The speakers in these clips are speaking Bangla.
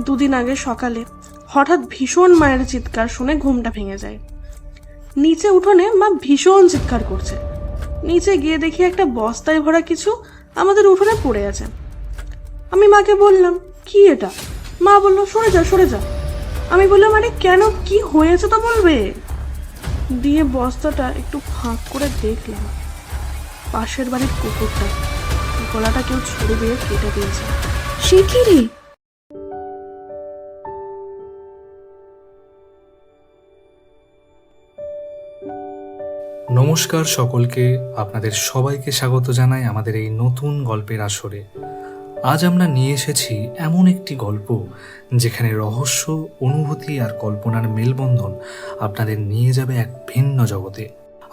দুদিন আগে সকালে হঠাৎ ভীষণ মায়ের চিৎকার শুনে ঘুমটা ভেঙে যায়। নিচে উঠোনে মা ভীষণ চিৎকার করছে। নিচে গিয়ে দেখি একটা বস্তায় ভরা কিছু আমাদের উঠোনে পড়ে আছে। আমি মাকে বললাম, কি এটা? মা বললো, সরে যা সরে যা। আমি বললাম, আরে কেন, কি হয়েছে তো বলবে। দিয়ে বস্তাটা একটু ফাঁক করে দেখলাম, পাশের বাড়ির কুকুরটা গলাটা কেউ ছুরি দিয়ে কেটে দিয়েছে। সে কি রে? নমস্কার সকলকে, আপনাদের সবাইকে স্বাগত জানাই আমাদের এই নতুন গল্পের আসরে। আজ আমরা নিয়ে এসেছি এমন একটি গল্প যেখানে রহস্য, অনুভূতি আর কল্পনার মেলবন্ধন আপনাদের নিয়ে যাবে এক ভিন্ন জগতে।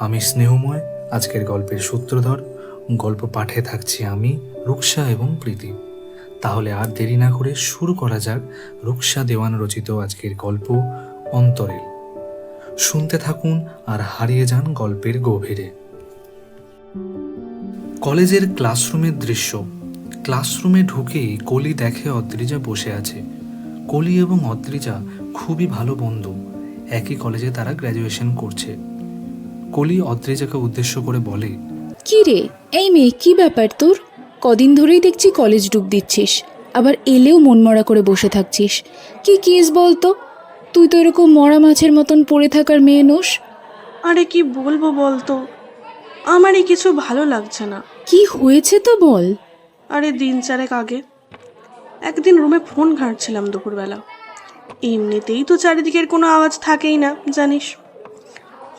আমি স্নেহময়, আজকের গল্পের সূত্রধর। গল্প পাঠে থাকছি আমি, রুকসা এবং প্রীতি। তাহলে আর দেরি না করে শুরু করা যাক রুকসা দেওয়ান রচিত আজকের গল্প অন্তরেল। শুনতে থাকুন আর হারিয়ে যান গল্পের গভীরে। কলেজের ক্লাসরুমের দৃশ্য। ক্লাসরুমে ঢুকেই কলি দেখে অদ্রিজা বসে আছে। কলি এবং অদ্রিজা খুবই ভালো বন্ধু, একই কলেজে তারা গ্র্যাজুয়েশন করছে। কলি অদ্রিজাকে উদ্দেশ্য করে বলে, কি রে এই মেয়ে, কি ব্যাপার তোর? কদিন ধরেই দেখছি কলেজ ডুব দিচ্ছিস, আবার এলেও মনমরা করে বসে থাকছিস। কি কেস বলতো? তুই তো এরকম মরা মাছের মতন পড়ে থাকার মেয়ে নোস। আরে কি বলবো বলতো, আমারই কিছু ভালো লাগছে না। কি হয়েছে তো বল। আরে দিন চারেক আগে একদিন রুমে ফোন ঘাঁটছিলাম দুপুরবেলা। এমনিতেই তো চারিদিকের কোনো আওয়াজ থাকেই না জানিস।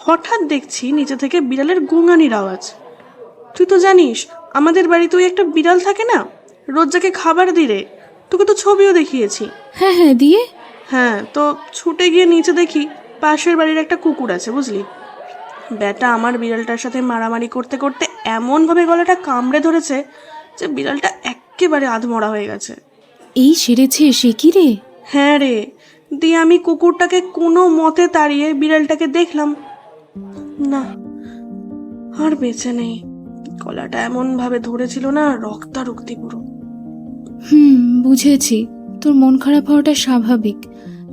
হঠাৎ দেখছি নিচে থেকে বিড়ালের গুঙানির আওয়াজ। তুই তো জানিস আমাদের বাড়িতে একটা বিড়াল থাকে না, রোজ যাকে খাবার দিরে, তোকে তো ছবিও দেখিয়েছি। হ্যাঁ হ্যাঁ, দিয়ে? হ্যাঁ, তো ছুটে গিয়ে নিচে দেখি পাশের বাড়ির একটা কুকুর আছে বুঝলি। ব্যাটা আমার বিড়ালটার সাথে মারামারি করতে করতে এমনভাবে গলাটা কামড়ে ধরেছে যে বিড়ালটা একেবারে আধমরা হয়ে গেছে। এই সেরেছে সে কি রে? হ্যাঁ রে। দিয়ে আমি কুকুরটাকে কোনো মতে তাড়িয়ে বিড়ালটাকে দেখলাম, না, আর বেঁচে নেই। গলাটা এমন ভাবে ধরেছিল না, রক্তারক্তি পুরো। বুঝেছি, তোর মন খারাপ হওয়াটা স্বাভাবিক,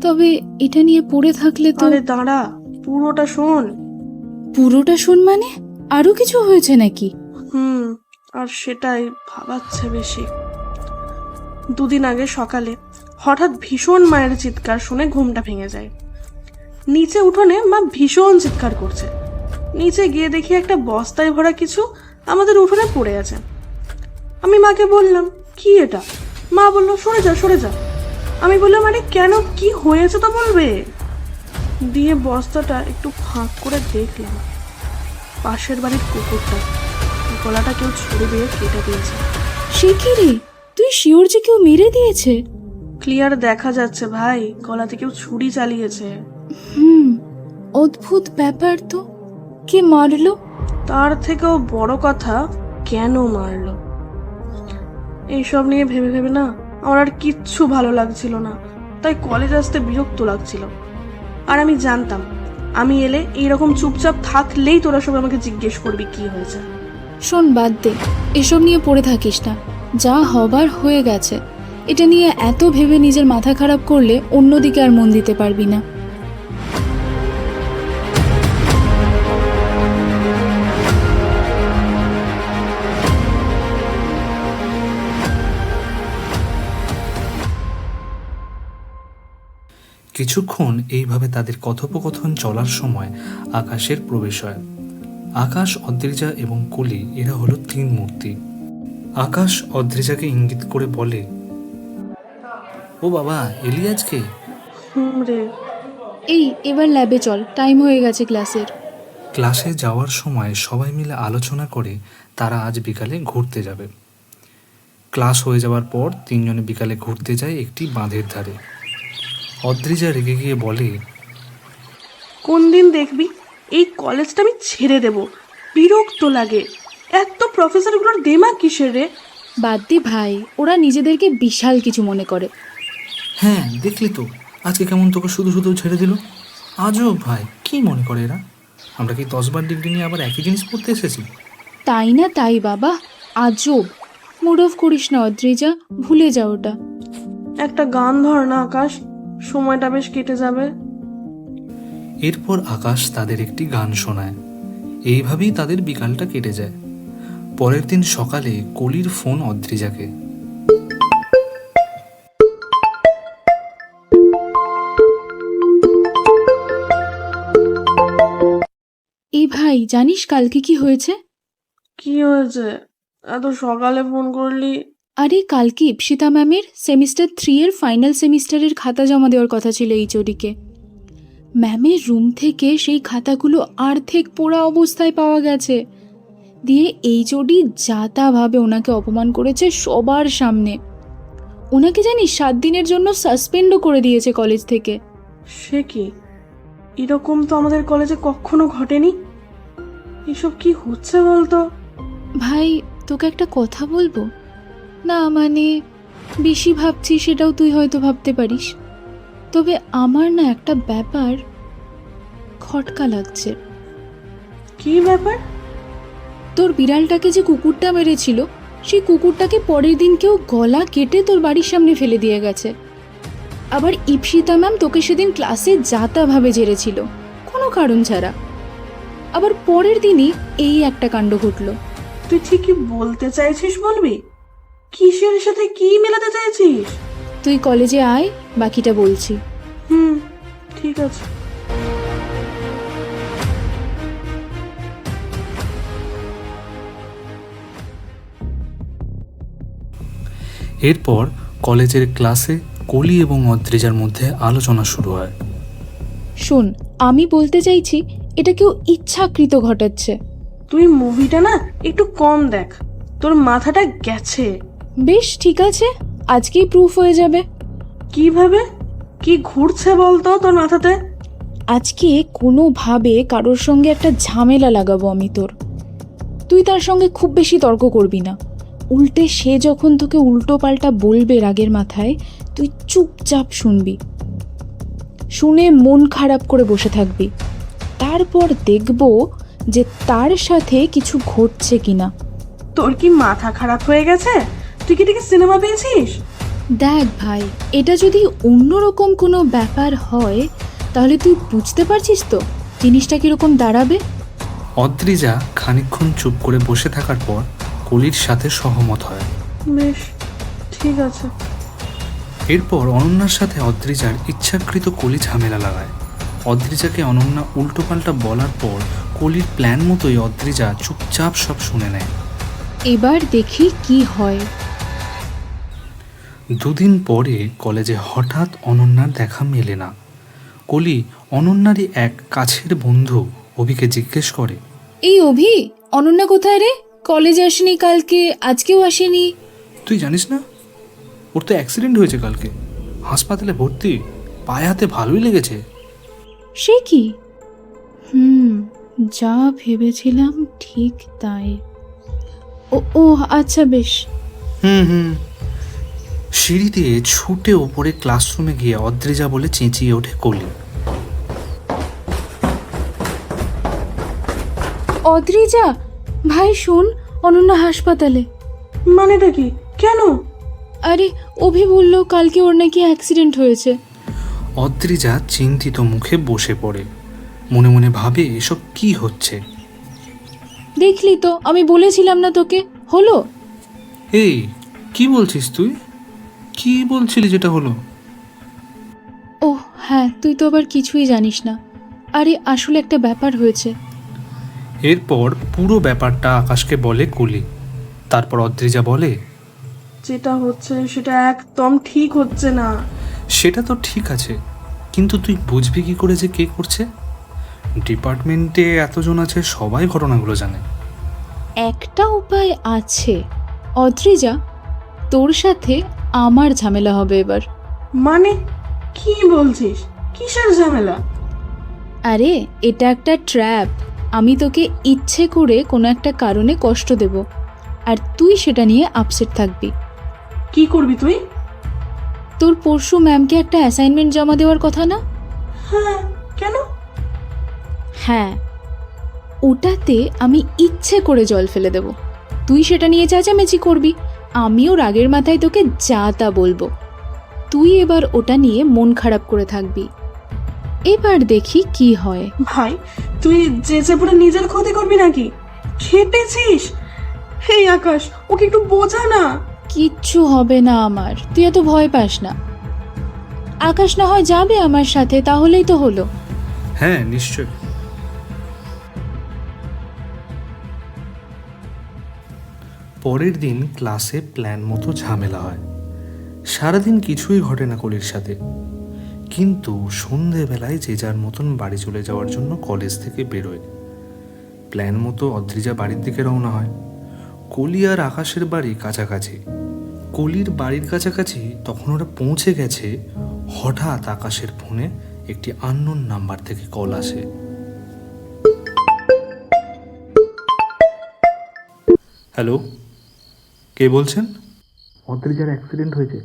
তবে এটা নিয়ে পড়ে থাকলে তো। আরে দাঁড়া, পুরোটা শোন। পুরোটা শোন মানে? আরো কিছু হয়েছে নাকি? আর সেটাই ভাবাচ্ছে বেশি। দুদিন আগে সকালে হঠাৎ ভীষণ মায়ের চিৎকার শুনে ঘুমটা ভেঙে যায়। নিচে উঠোনে মা ভীষণ চিৎকার করছে। নিচে গিয়ে দেখি একটা বস্তায় ভরা কিছু আমাদের উঠোনে পড়ে আছে। আমি মাকে বললাম, কি এটা? মা বললো, সরে যা সরে যা। আমি বললাম, আরে কেন, কি হয়েছে তো বলবে। দিয়ে বস্তাটা একটু ফাঁক করে দেখলাম, পাশের বাড়ির কুকুরটা গলাটা কেউ ছুরি দিয়ে কেটে দিয়েছে। সে কি রে? তুই শিওর যে কেউ মেরে দিয়েছে? ক্লিয়ার দেখা যাচ্ছে ভাই, গলাতে কেউ ছুরি চালিয়েছে। অদ্ভুত ব্যাপার তো। কে মারলো? তার থেকেও বড় কথা, কেন মারলো। এইসব নিয়ে ভেবে ভেবে না আমার আর কিচ্ছু ভালো লাগছিল না, তাই কলেজ আসতে বিরক্ত লাগছিল। আর আমি জানতাম আমি এলে এইরকম চুপচাপ থাকলেই তোরা সব আমাকে জিজ্ঞেস করবি কি হয়েছে। শোন, বাদ দে, এসব নিয়ে পড়ে থাকিস না। যা হবার হয়ে গেছে। এটা নিয়ে এত ভেবে নিজের মাথা খারাপ করলে অন্যদিকে আর মন দিতে পারবি না। কিছুক্ষণ এইভাবে তাদের কথোপকথন চলার সময় আকাশের প্রবেশ হয়। আকাশ, অদ্রিজা এবং কলি এরা হলো তিন মূর্তি। আকাশ অদ্রিজাকে ইঙ্গিত করে বলে, ও বাবা, এলি আজকে? রে। এই এবার ল্যাবে চল, টাইম হয়ে গেছে ক্লাসের। ক্লাসে যাওয়ার সময় সবাই মিলে আলোচনা করে তারা আজ বিকালে ঘুরতে যাবে। ক্লাস হয়ে যাওয়ার পর তিনজনে বিকালে ঘুরতে যায় একটি বাঁধের ধারে। অদ্রিজা রেগে গিয়ে বলে, কোন দিন দেখবি এই কলেজটা আমি ছেড়ে দেব, বিরক্ত লাগে। এত প্রফেসরগুলোর দেমাগ কিসের রে। বাদ দে ভাই, ওরা নিজেদেরকে বিশাল কিছু মনে করে। হ্যাঁ দেখলি তো, আজকে কেমন তোকে শুধু শুধু ছেড়ে দিল। আজও ভাই, কি মনে করে এরা? আমরা কি 10বার ডিগ্রি নিয়ে আবার একই জিনিস পড়তে এসেছি? তাই না তাই বাবা, আজব। মুড অফ করিস না অদ্রিজা, ভুলে যা ওটা। একটা গান ধর না আকাশ, সময়টা বেশ কেটে যাবে। এরপর আকাশ তাদের একটি গান শোনায়। এইভাবেই তাদের বিকালটা কেটে যায়। পরের দিন সকালে কলির ফোন অদ্রিজাকে। এই ভাই, জানিস কালকে কি হয়েছে? কি হয়েছে? এত সকালে ফোন করলি? আরে কালকে ইপসিতা ম্যামের সেমিস্টার 3 এর ফাইনাল সেমিস্টারের খাতা জমা দেওয়ার কথা ছিল এইচওডিকে। ম্যামের রুম থেকে সেই খাতাগুলো অর্ধেক পোড়া অবস্থায় পাওয়া গেছে। দিয়ে এইচওডি যাতাভাবে ওনাকে অপমান করেছে সবার সামনে। ওনাকে জানিস 7 দিনের জন্য সাসপেন্ডও করে দিয়েছে কলেজ থেকে। সে কি? এরকম তো আমাদের কলেজে কখনো ঘটেনি। এসব কি হচ্ছে বলতো? ভাই, তোকে একটা কথা বলবো না, মানে বেশি ভাবছি সেটাও তুই হয়তো ভাবতে পারিস, তবে আমার না একটা ব্যাপার খটকা লাগছে। কি ব্যাপার? তোর বিড়ালটাকে যে কুকুরটা মেরেছিল, সেই কুকুরটাকে পরের দিন কেউ গলা কেটে তোর বাড়ির সামনে ফেলে দিয়ে গেছে। আবার ইপসিতা ম্যাম তোকে সেদিন ক্লাসে যাতাভাবে ঝেড়েছিল কোনো কারণ ছাড়া। আবার পরের দিনই এই একটা কাণ্ড ঘটলো। তুই ঠিকই বলতে চাইছিস, বলবি? কিসের সাথে কি মেলাতে চাইছিস? তুই কলেজে আয়, বাকিটা বলছি। ঠিক আছে। এরপর কলেজের ক্লাসে কলি এবং অদ্রিজার মধ্যে আলোচনা শুরু হয়। শোন, আমি বলতে চাইছি এটা কেউ ইচ্ছাকৃত ঘটাচ্ছে। তুই মুভিটা না একটু কম দেখ, তোর মাথাটা গেছে। বেশ ঠিক আছে, আজকেই প্রুফ হয়ে যাবে। কিভাবে? কি ঘুরছে বলতো তোর মাথাতে? আজকে কোনোভাবে কারোর সঙ্গে একটা ঝামেলা লাগাবো আমি তোর। তুই তার সঙ্গে খুব বেশি তর্ক করবি না। উল্টে সে যখন তোকে উল্টো পাল্টা বলবে রাগের মাথায়, তুই চুপচাপ শুনবি। শুনে মন খারাপ করে বসে থাকবি। তারপর দেখব যে তার সাথে কিছু ঘটছে কিনা। তোর কি মাথা খারাপ হয়ে গেছে? তুই কি দেখে সিনেমা পেয়েছিস? দেখ ভাই, এটা যদি অন্যরকম কোনো ব্যাপার হয় তাহলে তুই বুঝতে পারছিস তো জিনিসটা কীরকম দাঁড়াবে। অদ্রিজা খানিকক্ষণ চুপ করে বসে থাকার পর কলির সাথে সহমত হয়। বেশ ঠিক আছে। এরপর অনন্যার সাথে অদ্রিজার ইচ্ছাকৃত কলি ঝামেলা লাগায়। অদ্রিজাকে অনন্যা উল্টোপাল্টা বলার পর কলির প্ল্যান মতোই অদ্রিজা চুপচাপ সব শুনে নেয়। এবার দেখি কি হয়। দুদিন পরে কলেজে হঠাৎ অনন্যার দেখা মেলে না। কলি অনন্যারই এক কাছের বন্ধু অভিকে জিজ্ঞেস করে, এই অভি, অনন্যা কোথায় রে? কলেজে আসেনি কালকে, আজকেও আসেনি। তুই জানিস না ওর তো অ্যাক্সিডেন্ট হয়েছে কালকে, হাসপাতালে ভর্তি, পায়ে হাতে ভালোই লেগেছে। সে কি? যা ভেবেছিলাম ঠিক তাই। ও ও আচ্ছা, বেশ। সিঁড়ি দিয়ে ছুটে ওপরে ক্লাসরুমে গিয়ে অদ্রিজা বলে চেঁচিয়ে ওঠে কলি। অদ্রিজা ভাই শোন, অনন্যা হাসপাতালে। মানেটা কি? কেন? আরে অভি বলল কালকে ওর নাকি অ্যাক্সিডেন্ট হয়েছে। অদ্রিজা চিন্তিত মুখে বসে পড়ে, মনে মনে ভাবে এসব কি হচ্ছে। দেখলি তো, আমি বলেছিলাম না তোকে, হলো। এই কি বলছিস তুই? কি বলছিলি যেটা হলো? ও হ্যাঁ, তুই তো আবার কিছুই জানিস না। আরে আসলে একটা ব্যাপার হয়েছে। এরপর পুরো ব্যাপারটা আকাশকে বলে কলি। তারপর অদ্রিজা বলে, যেটা হচ্ছে সেটা একদম ঠিক হচ্ছে না। সেটা তো ঠিক আছে, কিন্তু তুই বুঝবি কি করে যে কে করছে? ডিপার্টমেন্টে এতজন আছে, সবাই ঘটনাগুলো জানে। একটা উপায় আছে অদ্রিজা, তোর সাথে আমার ঝামেলা হবে এবার। মানে কি বলছিস? কিসের ঝামেলা? আরে এটা একটা ট্র্যাপ। আমি তোকে ইচ্ছে করে কোনো একটা কারণে কষ্ট দেব, আর তুই সেটা নিয়ে আপসেট থাকবি। কি করবি তুই? তোর পরশু ম্যামকে একটা অ্যাসাইনমেন্ট জমা দেওয়ার কথা না? হ্যাঁ, কেন? হ্যাঁ, ওটাতে আমি ইচ্ছে করে জল ফেলে দেব। তুই সেটা নিয়ে চেঁচামেচি করবি, আমিও রাগের মাথায় তোকে যা তা বলবো। তুই এবার ওটা নিয়ে মন খারাপ করে থাকবি। এবার দেখি কি হয়। ভাই তুই যেচে পড়ে নিজের ক্ষতি করবি নাকি? খেপেছিস? হে আকাশ, ওকে একটু বোঝা না। কিচ্ছু হবে না আমার, তুই এত ভয় পাস না। আকাশ না হয় যাবে আমার সাথে, তাহলেই তো হলো। হ্যাঁ নিশ্চয়। পরের দিন ক্লাসে প্ল্যান মতো ঝামেলা হয়। সারাদিন কিছুই ঘটে না কলির সাথে, কিন্তু সন্ধেবেলায় যে যার মতন বাড়ি চলে যাওয়ার জন্য কলেজ থেকে বেরোয়। প্ল্যান মতো অদ্রিজা বাড়ির দিকে রওনা হয়। কলি আর আকাশের বাড়ি কাছাকাছি। কলির বাড়ির কাছাকাছি তখন ওরা পৌঁছে গেছে, হঠাৎ আকাশের ফোনে একটি আননোন নাম্বার থেকে কল আসে। হ্যালো, কে বলছেন? অদ্রিজার অ্যাক্সিডেন্ট হয়েছে,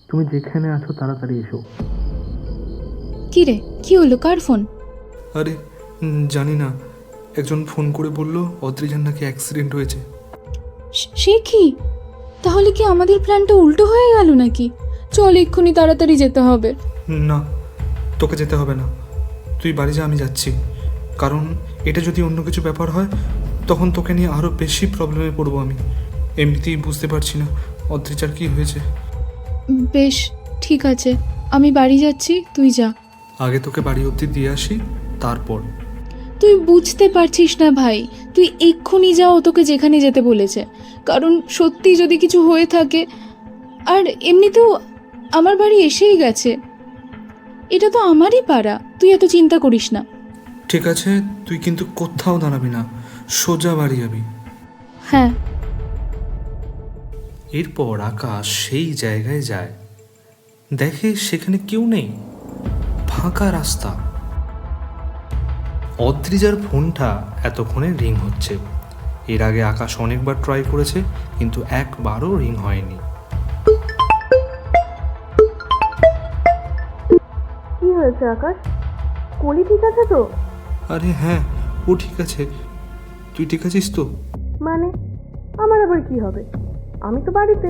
তুমি যেখানে আছো তাড়াতাড়ি এসো। কি রে, কি হলো? কার ফোন? আরে জানি না, একজন ফোন করে বলল অদ্রিজার নাকি অ্যাক্সিডেন্ট হয়েছে। সে কি? তাহলে কি আমাদের প্ল্যানটা উল্টো হয়ে গেল নাকি? চল এক্ষুনি তাড়াতাড়ি যেতে হবে। না, তোকে যেতে হবে না, তুই বাড়ি যা, আমি যাচ্ছি। কারণ এটা যদি অন্য কিছু ব্যাপার হয় তখন তোকে নিয়ে আরও বেশি প্রবলেমে পড়বো আমি। এমনিতেই বুঝতে পারছি না অদ্রিজার কি হয়েছে। বেশ, ঠিক আছে, আমি বাড়ি যাচ্ছি, তুই যা। আগে তোকে বাড়ি অবধি দিয়ে আসি, তারপর। তুই বুঝতে পারছিস না ভাই, তুই এক্ষুনি যা, ও তোকে যেখানে যেতে বলেছে। কারণ সত্যি যদি কিছু হয়ে থাকে, আর এমনিতেও আমার বাড়ি এসেই গেছে, এটা তো আমারই পাড়া, তুই এত চিন্তা করিস না। ঠিক আছে, তুই কিন্তু কোথাও দাঁড়াবি না, সোজা বাড়ি যাবি। হ্যাঁ। এরপর আকাশ সেই জায়গায় যায়, দেখে সেখানে কেউ নেই, ফাঁকা রাস্তা। অদ্রিজার ফোনটা এতক্ষণে রিং হচ্ছে। এর আগে আকাশ অনেকবার ট্রাই করেছে, কিন্তু একবারও রিং হয়নি। কি হয়েছে আকাশ? কলি ঠিক আছে তো? আরে হ্যাঁ, ও ঠিক আছে। তুই ঠিক আছিস তো? মানে আমার আবার কি হবে? আমি তো বাড়িতে।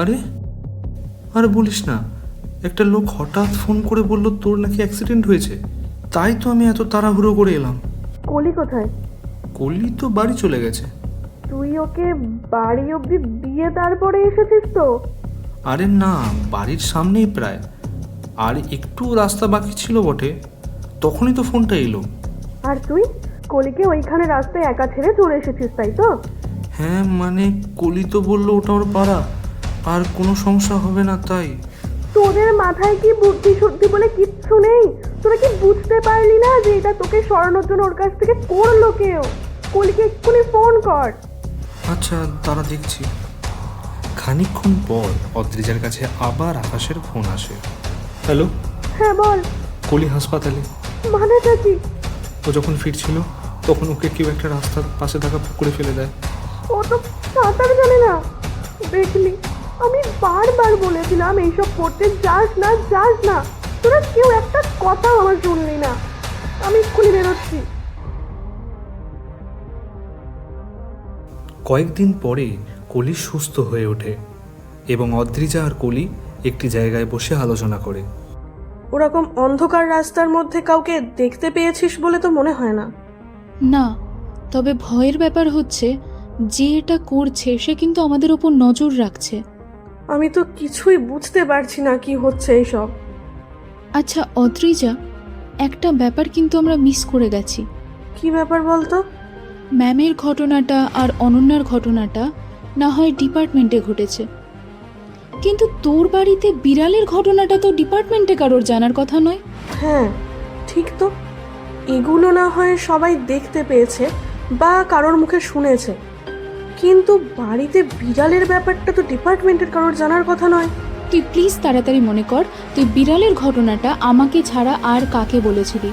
আরে আরে বলিস না, একটা লোক হঠাৎ ফোন করে বলল তোর নাকি অ্যাক্সিডেন্ট হয়েছে। তাই তো আমি এত তাড়াহুড়ো করে এলাম। কলি কোথায়? কলি তো বাড়ি চলে গেছে। তুই ওকে বাড়ি অবধি দিয়ে তারপরে এসেছিস তো? আরে না, বাড়ির সামনেই প্রায়, আর একটু রাস্তা বাকি ছিল বটে, তখনই তো ফোনটা এলো। আর তুই কলিকে ওইখানে রাস্তায় একা ছেড়ে চলে এসেছিস, তাই তো? হ্যাঁ মানে কলি তো বললো ওটা ওর পাড়া, আর কোনো সমস্যা হবে না তাই। তোদের মাথায় কি বুদ্ধি শুদ্ধি বলে কিচ্ছু নেই? তোরা কি বুঝতে পারলি না যে এটা তোকে সরানোর জন্য ওর কাছ থেকে করলো কেউ? কলিকে এক্ষুনি ফোন কর। আচ্ছা তারা দেখছি। খানিকক্ষণ পর অদ্রিজার কাছে আবার আকাশের ফোন আসে। হ্যালো। হ্যাঁ বল। কলি হাসপাতালে। মানেটা কি? ও যখন ফিরছিল তখন ওকে কেউ একটা রাস্তার পাশে থাকা পুকুরে ফেলে দেয়। ও তো সাঁতার জানে না। দেখলি, আমি বারবার বলেছিলাম এইসব করতে যাস না, যাস না। তোরা কেউ একটা কথাও আমার শুনলি না। আমি এক্ষুনি বেরোচ্ছি। কয়েকদিন পরে কলি সুস্থ হয়ে ওঠে এবং অদ্রিজা আর কলি একটি জায়গায় বসে আলোচনা করে। ওরকম অন্ধকার রাস্তার মধ্যে কাউকে দেখতে পেয়েছিস বলে তো মনে হয় না। না, তবে ভয়ের ব্যাপার হচ্ছে যে এটা করছে সে কিন্তু আমাদের ওপর নজর রাখছে। আমি তো কিছুই বুঝতে পারছি না কি হচ্ছে এইসব। আচ্ছা অদ্রিজা, একটা ব্যাপার কিন্তু আমরা মিস করে গেছি। কি ব্যাপার বলতো? ম্যামের ঘটনাটা আর অনন্যার ঘটনাটা না হয় ডিপার্টমেন্টে ঘটেছে, কিন্তু তোর বাড়িতে বিড়ালের ঘটনাটা তো ডিপার্টমেন্টে কারোর জানার কথা নয়। হ্যাঁ ঠিক তো, এগুলো না হয় সবাই দেখতে পেয়েছে বা কারোর মুখে শুনেছে, কিন্তু বাড়িতে বিড়ালের ব্যাপারটা তো ডিপার্টমেন্টের কারোর জানার কথা নয়। তুই প্লিজ তাড়াতাড়ি মনে কর, তুই বিড়ালের ঘটনাটা আমাকে ছাড়া আর কাকে বলেছিলি।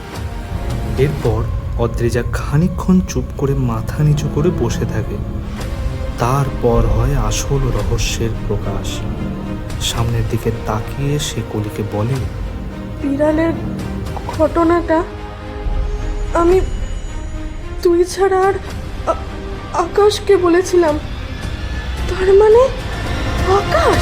এরপর অদ্রিজা খানিকক্ষণ চুপ করে মাথা নিচু করে বসে থাকে। তারপর হয় আসল রহস্যের প্রকাশ। সামনের দিকে তাকিয়ে সে কলিকে বলে, বিড়ালের ঘটনাটা আমি তুই ছাড়া আর আকাশকে বলেছিলাম। তার মানে আকাশ।